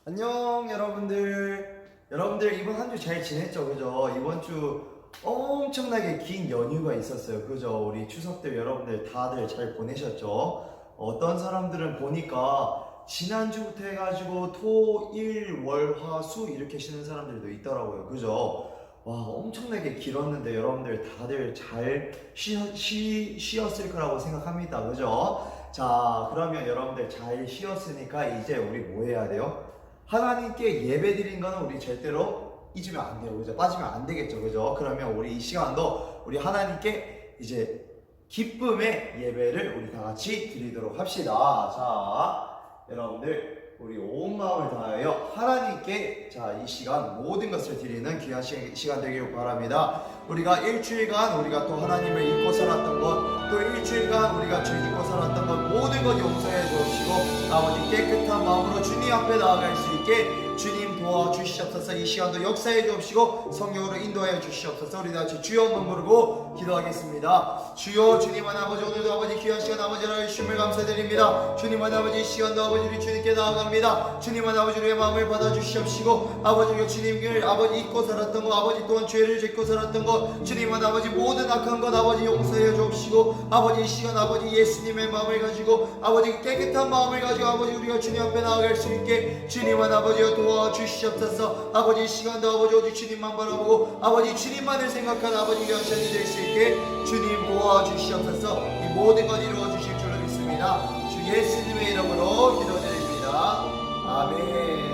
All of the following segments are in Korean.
안녕 여러분들 이번 한 주 잘 지냈죠? 그죠? 이번 주 엄청나게 긴 연휴가 있었어요. 그죠? 우리 추석 때 여러분들 다들 잘 보내셨죠? 어떤 사람들은 보니까 지난주부터 해가지고 토, 일, 월, 화, 수 이렇게 쉬는 사람들도 있더라고요. 그죠? 와, 엄청나게 길었는데 여러분들 다들 잘 쉬었을 거라고 생각합니다. 그죠? 자, 그러면 여러분들 잘 쉬었으니까 이제 우리 뭐 해야 돼요? 하나님께 예배 드린 거는 우리 절대로 잊으면 안 돼요. 그죠? 빠지면 안 되겠죠. 그죠? 그러면 우리 이 시간도 우리 하나님께 이제 기쁨의 예배를 우리 다 같이 드리도록 합시다. 자, 여러분들 우리 온 마음을 다하여 하나님께 이 시간 모든 것을 드리는 귀한 시간 되길 바랍니다. 우리가 일주일간 우리가 또 하나님을 잊고 살았던 것, 또 일주일간 우리가 죄 짓고 살았던 것 모든 것 용서해 주옵시고 아버지 깨끗한 마음으로 주님 앞에 나아갈 수 있게 주님 도와주시옵소서. 이 시간도 역사해 주옵시고 성령으로 인도하여 주시옵소서. 우리 다 같이 주여 한번 부르고 기도하겠습니다. 주여, 주님 하나님 오늘도 아버지 귀한 시간 아버지를 주심을 감사드립니다. 주님 하나님 이 시간도 아버지 우리 주님께 나아갑니다. 주님 하나님 우리의 마음을 받아주시옵시고 아버지 주님을 아버지 잊고 살았던 것, 아버지 또한 죄를 짓고 살았던 것, 주님 하나님 모든 악한 것 아버지 용서해 주옵시고 아버지 이 시간 아버지 예수님의 마음을 가지고 아버지 깨끗한 마음을 가지고 아버지 우리가 주님 앞에 나아갈 수 있게 주님 하나님 도와주시옵소서. 아버지 이 시간도 아버지 오직 주님만 바라보고 아버지 주님만을 생각하는 아버지 귀한 시간이 될 수 있게 주님 도와주시옵소서. 이 모든 것 이루어 주실 줄로 믿습니다. 주 예수님의 이름으로 기도드립니다. 아멘.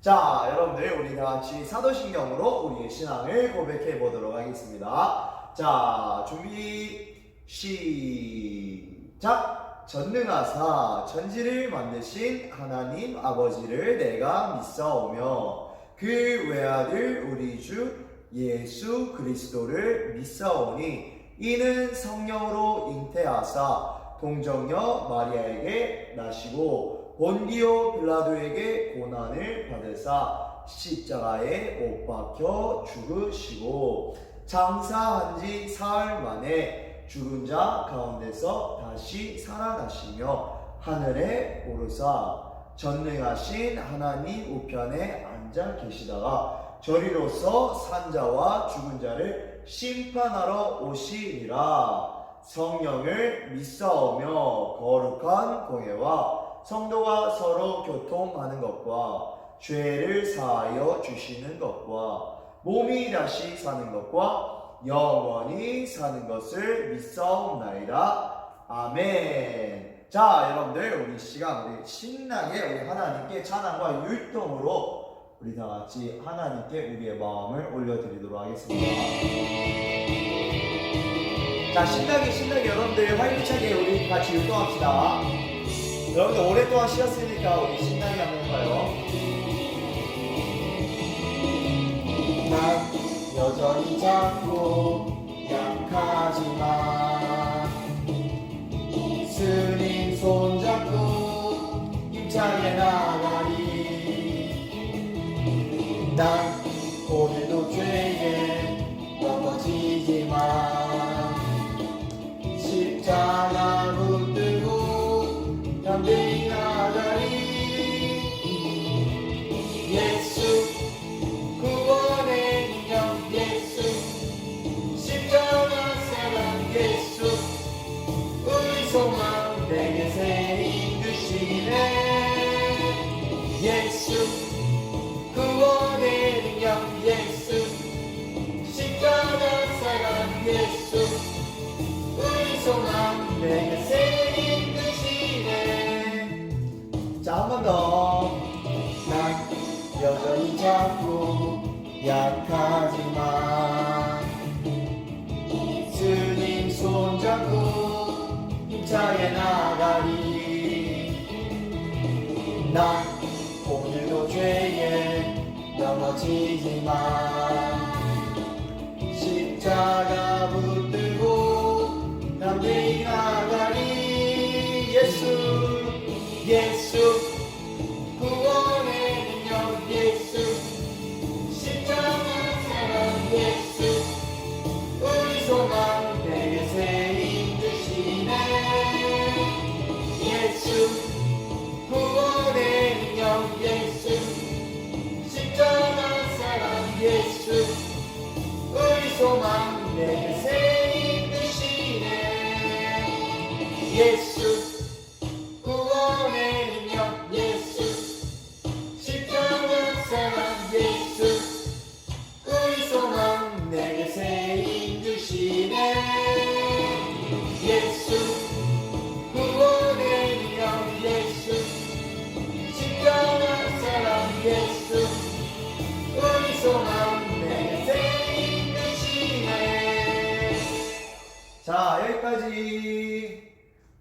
자, 여러분들 우리 다 같이 사도신경으로 우리의 신앙을 고백해 보도록 하겠습니다. 자, 준비 시작. 전능하사 천지를 만드신 하나님 아버지를 내가 믿사오며 그 외아들 우리 주 예수 그리스도를 믿사오니 이는 성령으로 잉태하사 동정녀 마리아에게 나시고 본디오 빌라도에게 고난을 받으사 십자가에 못 박혀 죽으시고 장사한 지 사흘 만에 죽은 자 가운데서 다시 살아나시며 하늘에 오르사 전능하신 하나님 우편에 앉아 계시다가 저리로서 산자와 죽은 자를 심판하러 오시리라. 성령을 믿사오며 거룩한 공예와 성도가 서로 교통하는 것과 죄를 사하여 주시는 것과 몸이 다시 사는 것과 영원히 사는 것을 믿사옵나이다. 아멘. 자, 여러분들 우리 시간 우리 신나게 우리 하나님께 찬양과 율동으로 우리 다 같이 하나님께 우리의 마음을 올려드리도록 하겠습니다. 자, 신나게 여러분들 활기차게 우리 같이 율동합시다. 여러분들 오랫동안 쉬었으니까 우리 신나게 한번 해봐요. 여전히 작고 약하지만 스님 손잡고 힘차게 나가리. 난 오늘도 죄에 넘어지지만 십자가 붙들고 담대히 나가리. 예수 구원의 예수 십자가 사랑 예수 우리 소망 내게 새 힘 주시네. 예수 구원의 능력 예수 십자가 사랑 예수 우리 소망 내게 새 힘 주시네. 자, 한 번 더. 난 여전히 작고 약하지만 주님 손잡고 힘차게 나가리. 난 오늘도 죄에 넘어지지만 십자가 붙들고 담대히 나가리. 예수 구원의 능력 예수 예수 우리 소망 내게 새 힘 주시네. 예수 구원의 예수 구원의 능력 예수 십자가 사랑 예수 우리 소망 내게 새 힘 주시네 예수 구원의 능력 예수 십자가 사랑 예수 우리 소망 내게 새 힘 주시네. 자 여기까지.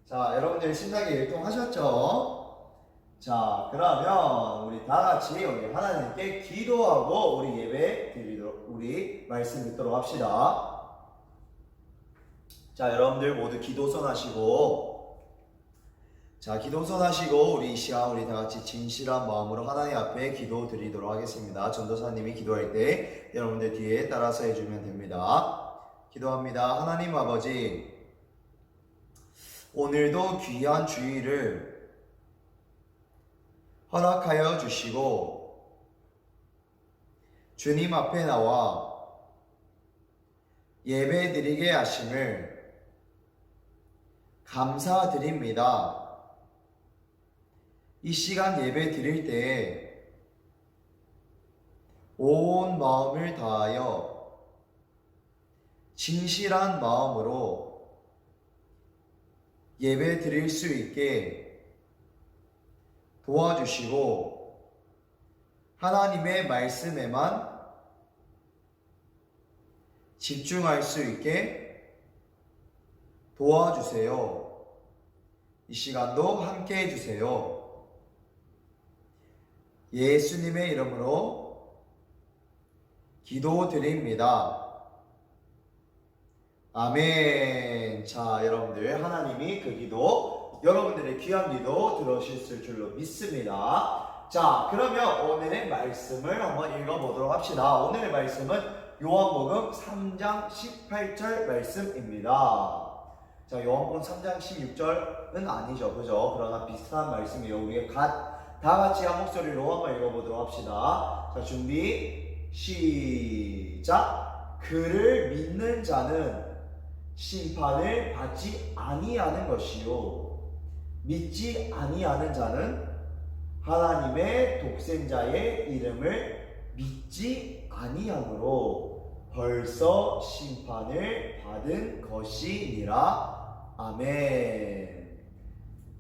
자 여러분들 신나게 일동하셨죠? 자 그러면 우리 다같이 우리 하나님께 기도하고 우리 예배 드리도록 우리 말씀 듣도록 합시다. 자 여러분들 모두 기도선 하시고 자 기도선 하시고 우리 이 시간 우리 다같이 진실한 마음으로 하나님 앞에 기도 드리도록 하겠습니다. 전도사님이 기도할 때 여러분들 뒤에 따라서 해주면 됩니다. 기도합니다. 하나님 아버지 오늘도 귀한 주일을 허락하여 주시고 주님 앞에 나와 예배 드리게 하심을 감사드립니다. 이 시간 예배 드릴 때 온 마음을 다하여 진실한 마음으로 예배 드릴 수 있게 도와주시고 하나님의 말씀에만 집중할 수 있게 도와주세요. 이 시간도 함께 해주세요. 예수님의 이름으로 기도드립니다. 아멘. 자 여러분들 하나님이 그 기도 여러분들의 귀한 기도 들으셨을 줄로 믿습니다. 자 그러면 오늘의 말씀을 한번 읽어보도록 합시다. 오늘의 말씀은 요한복음 3장 18절 말씀입니다. 자 요한복음 3장 16절은 아니죠 그죠? 그러나 비슷한 말씀이에요. 우리가 다같이 한 목소리로 한번 읽어보도록 합시다. 자 준비 시작. 그를 믿는 자는 심판을 받지 아니하는 것이요 믿지 아니하는 자는 하나님의 독생자의 이름을 믿지 아니하므로 벌써 심판을 받은 것이니라. 아멘.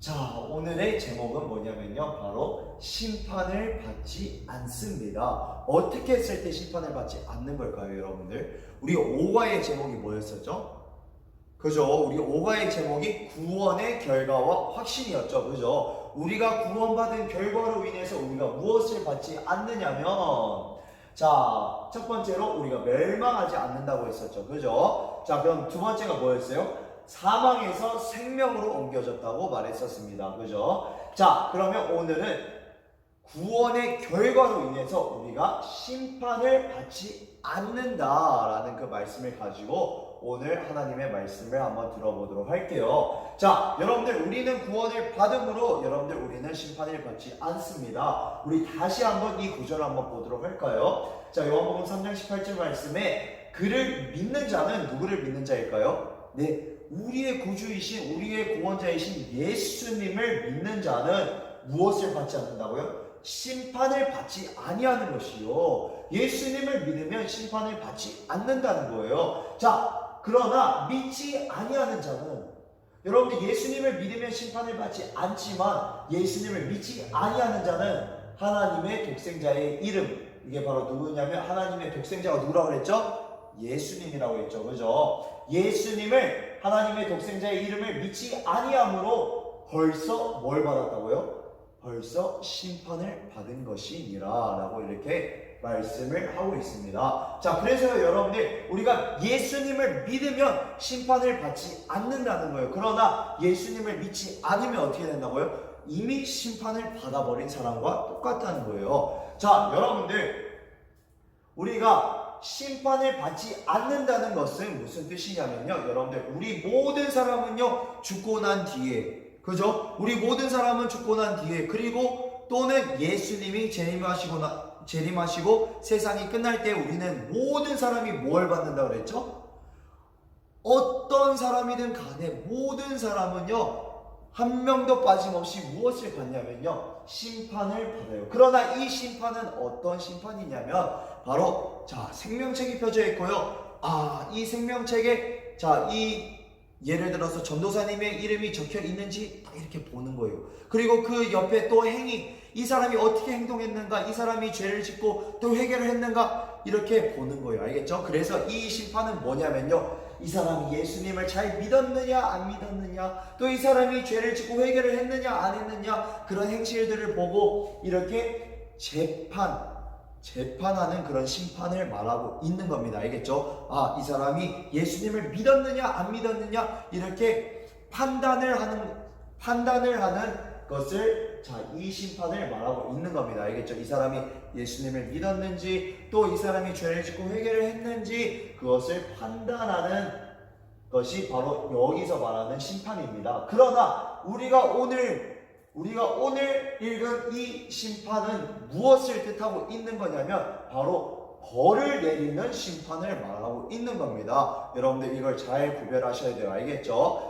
자 오늘의 제목은 뭐냐면요 바로 심판을 받지 않습니다. 어떻게 했을 때 심판을 받지 않는 걸까요 여러분들? 우리 5과의 제목이 뭐였었죠? 그죠? 우리 5과의 제목이 구원의 결과와 확신이었죠. 그죠? 우리가 구원받은 결과로 인해서 우리가 무엇을 받지 않느냐면 자, 첫 번째로 우리가 멸망하지 않는다고 했었죠. 그죠? 자, 그럼 두 번째가 뭐였어요? 사망에서 생명으로 옮겨졌다고 말했었습니다. 그죠? 자, 그러면 오늘은 구원의 결과로 인해서 우리가 심판을 받지 않는다라는 그 말씀을 가지고 오늘 하나님의 말씀을 한번 들어보도록 할게요. 자, 여러분들 우리는 구원을 받음으로 여러분들 우리는 심판을 받지 않습니다. 우리 다시 한번 이 구절을 한번 보도록 할까요? 자, 요한복음 3장 18절 말씀에 그를 믿는 자는 누구를 믿는 자일까요? 네, 우리의 구주이신 우리의 구원자이신 예수님을 믿는 자는 무엇을 받지 않는다고요? 심판을 받지 아니하는 것이요. 예수님을 믿으면 심판을 받지 않는다는 거예요. 자, 그러나 믿지 아니하는 자는 여러분들 예수님을 믿으면 심판을 받지 않지만 예수님을 믿지 아니하는 자는 하나님의 독생자의 이름 이게 바로 누구냐면 하나님의 독생자가 누구라고 그랬죠? 예수님이라고 했죠. 그죠? 예수님을 하나님의 독생자의 이름을 믿지 아니함으로 벌써 뭘 받았다고요? 벌써 심판을 받은 것이니라 라고 이렇게 말씀을 하고 있습니다. 자, 그래서 여러분들 우리가 예수님을 믿으면 심판을 받지 않는다는 거예요. 그러나 예수님을 믿지 않으면 어떻게 된다고요? 이미 심판을 받아버린 사람과 똑같다는 거예요. 자, 여러분들 우리가 심판을 받지 않는다는 것은 무슨 뜻이냐면요, 여러분들 우리 모든 사람은요 죽고 난 뒤에, 그죠? 우리 모든 사람은 죽고 난 뒤에, 그리고 또는 예수님이 재림하시고 세상이 끝날 때 우리는 모든 사람이 뭘 받는다고 그랬죠? 어떤 사람이든 간에 모든 사람은요, 한 명도 빠짐없이 무엇을 받냐면요, 심판을 받아요. 그러나 이 심판은 어떤 심판이냐면 바로 생명책이 펴져 있고요. 이 생명책에 이 예를 들어서 전도사님의 이름이 적혀 있는지 딱 이렇게 보는 거예요. 그리고 그 옆에 또 행위, 이 사람이 어떻게 행동했는가, 이 사람이 죄를 짓고 또 회개를 했는가, 이렇게 보는 거예요. 알겠죠? 그래서 이 심판은 뭐냐면요, 이 사람이 예수님을 잘 믿었느냐 안 믿었느냐, 또 이 사람이 죄를 짓고 회개를 했느냐 안 했느냐, 그런 행실들을 보고 이렇게 재판하는 그런 심판을 말하고 있는 겁니다. 알겠죠? 이 사람이 예수님을 믿었느냐 안 믿었느냐, 이렇게 판단을 하는 것을 이 심판을 말하고 있는 겁니다. 알겠죠? 이 사람이 예수님을 믿었는지, 또 이 사람이 죄를 짓고 회개를 했는지, 그것을 판단하는 것이 바로 여기서 말하는 심판입니다. 그러나 우리가 오늘 읽은 이 심판은 무엇을 뜻하고 있는 거냐면 바로 벌을 내리는 심판을 말하고 있는 겁니다. 여러분들 이걸 잘 구별하셔야 돼요. 알겠죠?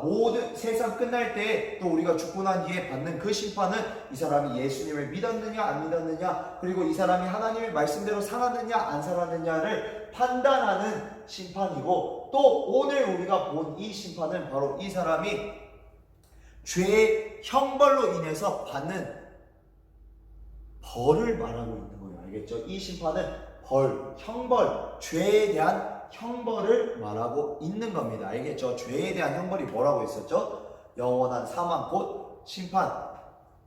모든 세상 끝날 때 또 우리가 죽고 난 뒤에 받는 그 심판은 이 사람이 예수님을 믿었느냐 안 믿었느냐, 그리고 이 사람이 하나님의 말씀대로 살았느냐 안 살았느냐를 판단하는 심판이고, 또 오늘 우리가 본 이 심판은 바로 이 사람이 죄의 형벌로 인해서 받는 벌을 말하고 있는 거예요. 알겠죠? 이 심판은 형벌, 죄에 대한 형벌을 말하고 있는 겁니다. 알겠죠? 죄에 대한 형벌이 뭐라고 했었죠? 영원한 사망 곧 심판,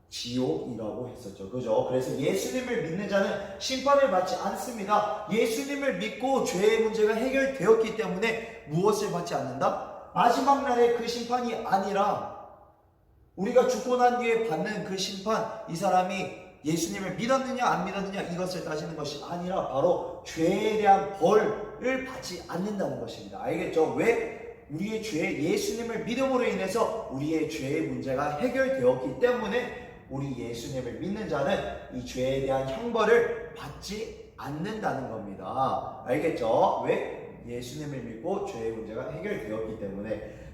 지옥이라고 했었죠. 그죠? 그래서 예수님을 믿는 자는 심판을 받지 않습니다. 예수님을 믿고 죄의 문제가 해결되었기 때문에 무엇을 받지 않는다? 마지막 날에 그 심판이 아니라 우리가 죽고 난 뒤에 받는 그 심판, 이 사람이 예수님을 믿었느냐 안 믿었느냐 이것을 따지는 것이 아니라 바로 죄에 대한 벌을 받지 않는다는 것입니다. 알겠죠? 왜? 우리의 예수님을 믿음으로 인해서 우리의 죄의 문제가 해결되었기 때문에 우리 예수님을 믿는 자는 이 죄에 대한 형벌을 받지 않는다는 겁니다. 알겠죠? 왜? 예수님을 믿고 죄의 문제가 해결되었기 때문에.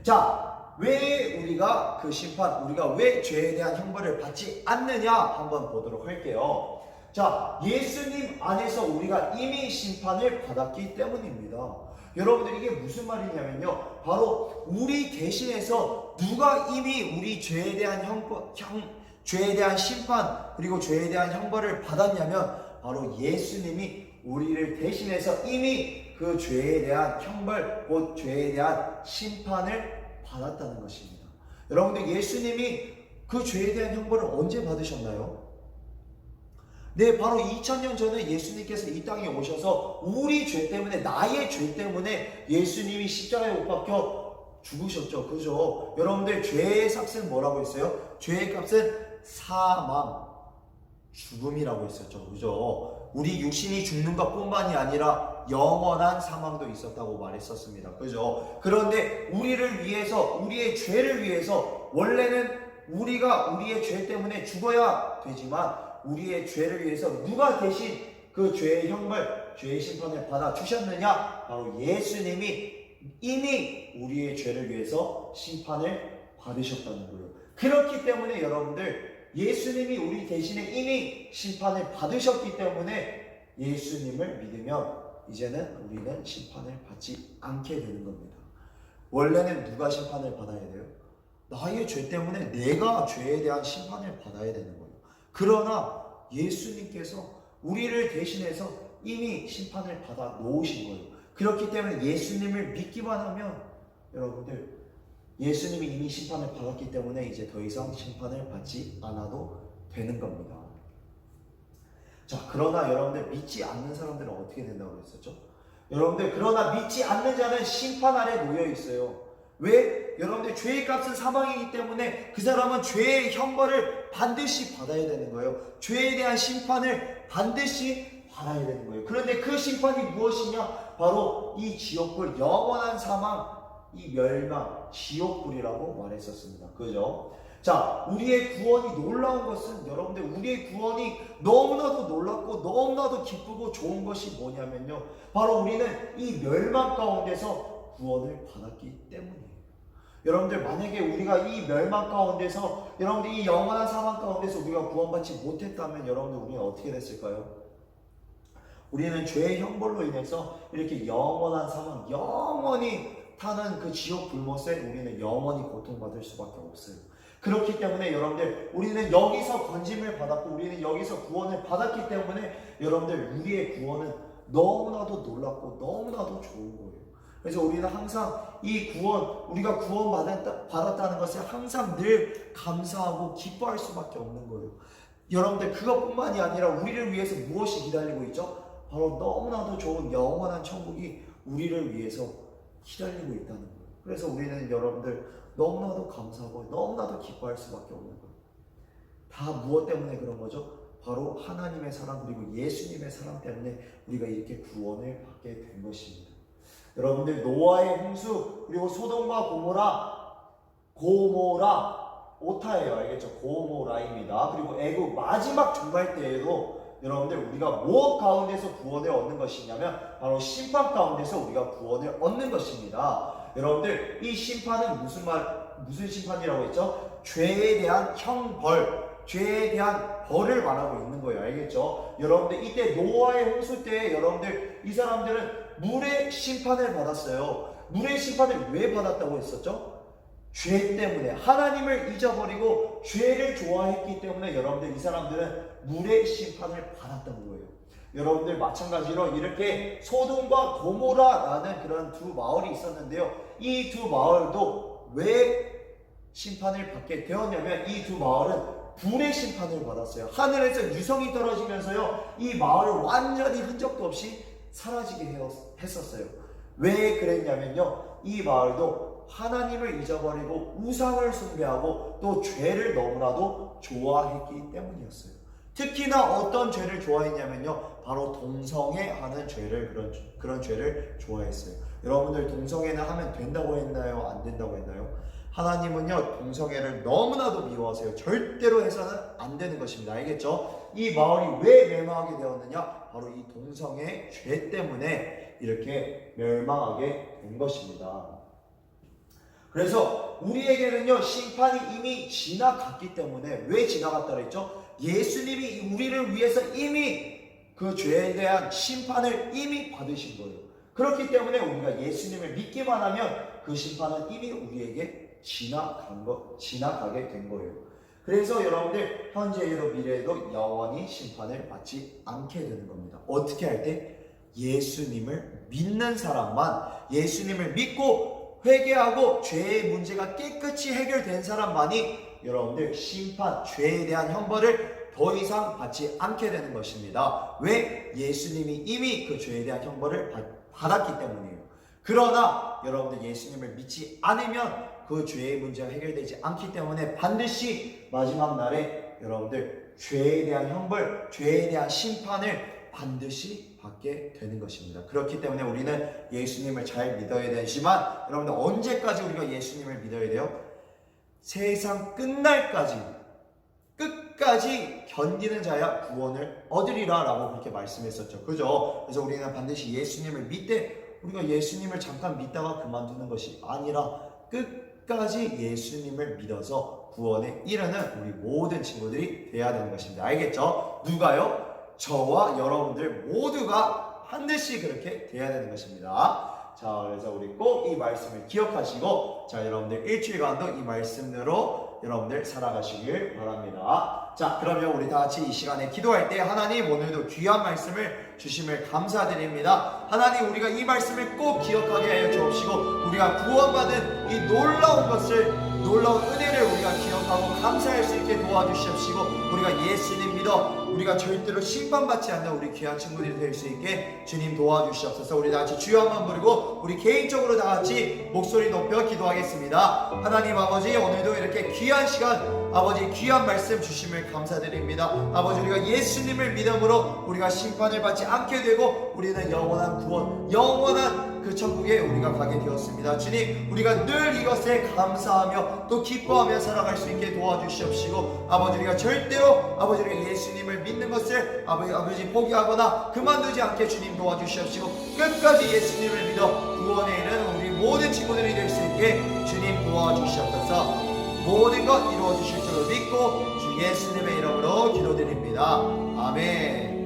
왜 우리가 우리가 왜 죄에 대한 형벌을 받지 않느냐 한번 보도록 할게요. 예수님 안에서 우리가 이미 심판을 받았기 때문입니다. 여러분들 이게 무슨 말이냐면요, 바로 우리 대신해서 누가 이미 우리 죄에 대한 죄에 대한 심판 그리고 죄에 대한 형벌을 받았냐면 바로 예수님이 우리를 대신해서 이미 그 죄에 대한 형벌 곧 죄에 대한 심판을 받았다는 것입니다. 여러분들 예수님이 그 죄에 대한 형벌을 언제 받으셨나요? 네, 바로 2000년 전에 예수님께서 이 땅에 오셔서 우리 죄 때문에, 나의 죄 때문에 예수님이 십자가에 못 박혀 죽으셨죠. 그죠? 여러분들 죄의 삭은 뭐라고 했어요? 죄의 값은 사망, 죽음이라고 했었죠. 그죠? 우리 육신이 죽는 것 뿐만이 아니라 영원한 사망도 있었다고 말했었습니다. 그죠? 그런데 우리를 위해서, 우리의 죄를 위해서, 원래는 우리가 우리의 죄 때문에 죽어야 되지만 우리의 죄를 위해서 누가 대신 그 죄의 형벌, 죄의 심판을 받아 주셨느냐? 바로 예수님이 이미 우리의 죄를 위해서 심판을 받으셨다는 거예요. 그렇기 때문에 여러분들 예수님이 우리 대신에 이미 심판을 받으셨기 때문에 예수님을 믿으면 이제는 우리는 심판을 받지 않게 되는 겁니다. 원래는 누가 심판을 받아야 돼요? 나의 죄 때문에 내가 죄에 대한 심판을 받아야 되는 거예요. 그러나 예수님께서 우리를 대신해서 이미 심판을 받아 놓으신 거예요. 그렇기 때문에 예수님을 믿기만 하면 여러분들 예수님이 이미 심판을 받았기 때문에 이제 더 이상 심판을 받지 않아도 되는 겁니다. 그러나 여러분들 믿지 않는 사람들은 어떻게 된다고 했었죠? 여러분들 그러나 믿지 않는 자는 심판 아래 놓여 있어요. 왜? 여러분들 죄의 값은 사망이기 때문에 그 사람은 죄의 형벌을 반드시 받아야 되는 거예요. 죄에 대한 심판을 반드시 받아야 되는 거예요. 그런데 그 심판이 무엇이냐? 바로 이 지옥불, 영원한 사망, 이 멸망, 지옥불이라고 말했었습니다. 그죠? 자, 우리의 구원이 놀라운 것은 여러분들 우리의 구원이 너무나도 놀랍고 너무나도 기쁘고 좋은 것이 뭐냐면요, 바로 우리는 이 멸망 가운데서 구원을 받았기 때문이에요. 여러분들 만약에 우리가 이 멸망 가운데서, 여러분들 이 영원한 사망 가운데서 우리가 구원받지 못했다면 여러분들 우리는 어떻게 됐을까요? 우리는 죄의 형벌로 인해서 이렇게 영원한 사망, 영원히 타는 그 지옥 불못에 우리는 영원히 고통받을 수밖에 없어요. 그렇기 때문에 여러분들 우리는 여기서 건짐을 받았고 우리는 여기서 구원을 받았기 때문에 여러분들 우리의 구원은 너무나도 놀랍고 너무나도 좋은 거예요. 그래서 우리는 항상 이 구원, 우리가 구원받았다는 것을 항상 늘 감사하고 기뻐할 수밖에 없는 거예요. 여러분들 그것뿐만이 아니라 우리를 위해서 무엇이 기다리고 있죠? 바로 너무나도 좋은 영원한 천국이 우리를 위해서 기다리고 있다는 거예요. 그래서 우리는 여러분들 너무나도 감사하고 너무나도 기뻐할 수밖에 없는 거예요. 다 무엇 때문에 그런 거죠? 바로 하나님의 사랑 그리고 예수님의 사랑 때문에 우리가 이렇게 구원을 받게 된 것입니다. 여러분들 노아의 홍수 그리고 소돔과 고모라 오타예요. 알겠죠? 고모라입니다. 그리고 애국 마지막 종말 때에도 여러분들 우리가 무엇 가운데서 구원을 얻는 것이냐면 바로 심판 가운데서 우리가 구원을 얻는 것입니다. 여러분들 이 심판은 무슨 심판이라고 했죠? 죄에 대한 형벌, 죄에 대한 벌을 말하고 있는 거예요. 알겠죠? 여러분들 이때 노아의 홍수 때 여러분들 이 사람들은 물의 심판을 받았어요. 물의 심판을 왜 받았다고 했었죠? 죄 때문에 하나님을 잊어버리고 죄를 좋아했기 때문에 여러분들 이 사람들은 물의 심판을 받았던 거예요. 여러분들 마찬가지로 이렇게 소돔과 고모라라는 그런 두 마을이 있었는데요. 이 두 마을도 왜 심판을 받게 되었냐면 이 두 마을은 불의 심판을 받았어요. 하늘에서 유성이 떨어지면서요, 이 마을을 완전히 흔적도 없이 사라지게 했었어요. 왜 그랬냐면요, 이 마을도 하나님을 잊어버리고 우상을 숭배하고 또 죄를 너무나도 좋아했기 때문이었어요. 특히나 어떤 죄를 좋아했냐면요, 바로 동성애하는 죄를, 그런 죄를 좋아했어요. 여러분들 동성애는 하면 된다고 했나요? 안 된다고 했나요? 하나님은요, 동성애를 너무나도 미워하세요. 절대로 해서는 안 되는 것입니다. 알겠죠? 이 마을이 왜 멸망하게 되었느냐? 바로 이 동성애 죄 때문에 이렇게 멸망하게 된 것입니다. 그래서 우리에게는요, 심판이 이미 지나갔기 때문에, 왜 지나갔다 그랬죠? 예수님이 우리를 위해서 이미 그 죄에 대한 심판을 이미 받으신 거예요. 그렇기 때문에 우리가 예수님을 믿기만 하면 그 심판은 이미 우리에게 지나가게 된 거예요. 그래서 여러분들 현재에도 미래에도 영원히 심판을 받지 않게 되는 겁니다. 어떻게 할 때? 예수님을 믿는 사람만, 예수님을 믿고 회개하고 죄의 문제가 깨끗이 해결된 사람만이 여러분들 심판, 죄에 대한 형벌을 더 이상 받지 않게 되는 것입니다. 왜? 예수님이 이미 그 죄에 대한 형벌을 받았기 때문이에요. 그러나 여러분들 예수님을 믿지 않으면 그 죄의 문제가 해결되지 않기 때문에 반드시 마지막 날에 여러분들 죄에 대한 형벌, 죄에 대한 심판을 반드시 받게 되는 것입니다. 그렇기 때문에 우리는 예수님을 잘 믿어야 되지만 여러분들 언제까지 우리가 예수님을 믿어야 돼요? 세상 끝날까지, 끝까지 견디는 자야 구원을 얻으리라 라고 그렇게 말씀했었죠. 그죠? 그래서 우리는 반드시 예수님을 믿되 우리가 예수님을 잠깐 믿다가 그만두는 것이 아니라 끝까지 예수님을 믿어서 구원에 이르는 우리 모든 친구들이 돼야 되는 것입니다. 알겠죠? 누가요? 저와 여러분들 모두가 반드시 그렇게 돼야 되는 것입니다. 자, 그래서 우리 꼭 이 말씀을 기억하시고, 자, 여러분들 일주일간도 이 말씀대로 여러분들 살아가시길 바랍니다. 자, 그러면 우리 다 같이 이 시간에 기도할 때 하나님 오늘도 귀한 말씀을 주심을 감사드립니다. 하나님, 우리가 이 말씀을 꼭 기억하게 하여 주옵시고 우리가 구원받은 이 놀라운 은혜를 우리가 기억하고 감사할 수 있게 도와주시옵시고 우리가 예수님 믿어 우리가 절대로 심판받지 않는 우리 귀한 친구들이 될 수 있게 주님 도와주시옵소서. 우리 다 같이 주여 한번 부르고 우리 개인적으로 다 같이 목소리 높여 기도하겠습니다. 하나님 아버지, 오늘도 이렇게 귀한 시간, 아버지 귀한 말씀 주심을 감사드립니다. 아버지, 우리가 예수님을 믿음으로 우리가 심판을 받지 않게 되고 우리는 영원한 구원, 영원한 그 천국에 우리가 가게 되었습니다. 주님, 우리가 늘 이것에 감사하며 또 기뻐하며 살아갈 수 있게 도와주시옵시고, 아버지 우리가 절대로 아버지 우리가 예수님을 믿는 것을 아버지 포기하거나 그만두지 않게 주님 도와주시옵시고, 끝까지 예수님을 믿어 구원에 이르는 우리 모든 친구들이 될 수 있게 주님 도와주시옵소서. 모든 것 이루어 주실 줄을 믿고 주 예수님의 이름으로 기도드립니다. 아멘.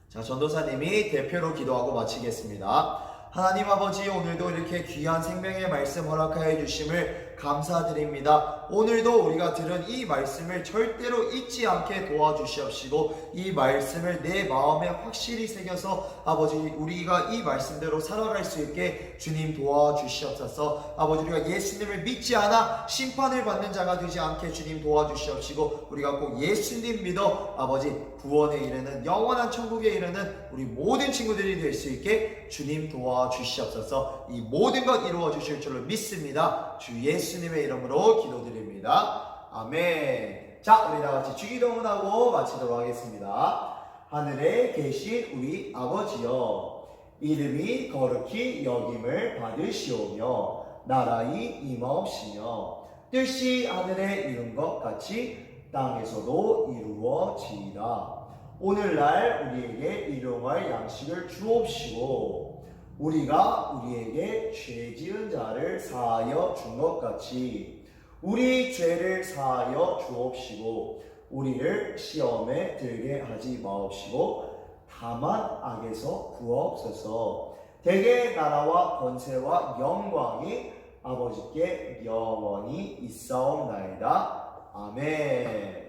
자, 전도사님이 대표로 기도하고 마치겠습니다. 하나님 아버지, 오늘도 이렇게 귀한 생명의 말씀 허락하여 주심을 감사드립니다. 오늘도 우리가 들은 이 말씀을 절대로 잊지 않게 도와주시옵시고, 이 말씀을 내 마음에 확실히 새겨서 아버지 우리가 이 말씀대로 살아갈 수 있게 주님 도와주시옵소서. 아버지 우리가 예수님을 믿지 않아 심판을 받는 자가 되지 않게 주님 도와주시옵시고, 우리가 꼭 예수님 믿어 아버지 구원에 이르는 영원한 천국에 이르는 우리 모든 친구들이 될 수 있게 주님 도와주시옵소서. 이 모든 것 이루어 주실 줄로 믿습니다. 주 예수님의 이름으로 기도드립니다. 아멘. 자, 우리 다 같이 주기도문하고 마치도록 하겠습니다. 하늘에 계신 우리 아버지여, 이름이 거룩히 여김을 받으시오며 나라의 임하옵시며 뜻이 하늘에 이룬 것 같이 땅에서도 이루어지이다. 오늘날 우리에게 일용할 양식을 주옵시고, 우리가 우리에게 죄 지은 자를 사하여 준 것 같이 우리 죄를 사하여 주옵시고, 우리를 시험에 들게 하지 마옵시고 다만 악에서 구하옵소서. 대개 나라와 권세와 영광이 아버지께 영원히 있사옵나이다. 아멘.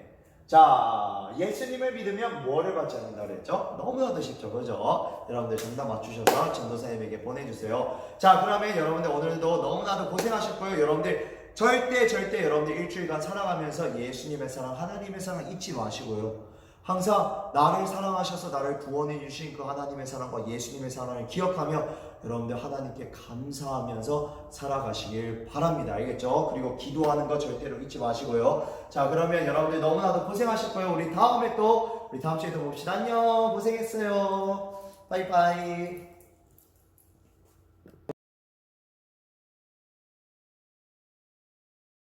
자, 예수님을 믿으면 뭐를 받지 않는다 그랬죠? 너무나도 쉽죠, 그죠? 여러분들 정답 맞추셔서 전도사님에게 보내주세요. 자, 그러면 여러분들 오늘도 너무나도 고생하셨고요. 여러분들 절대 여러분들 일주일간 살아가면서 예수님의 사랑, 하나님의 사랑 잊지 마시고요. 항상 나를 사랑하셔서 나를 구원해 주신 그 하나님의 사랑과 예수님의 사랑을 기억하며 여러분들 하나님께 감사하면서 살아가시길 바랍니다. 알겠죠? 그리고 기도하는 거 절대로 잊지 마시고요. 자, 그러면 여러분들 너무나도 고생하셨고요. 우리 다음 주에 또 봅시다. 안녕. 고생했어요. 바이바이.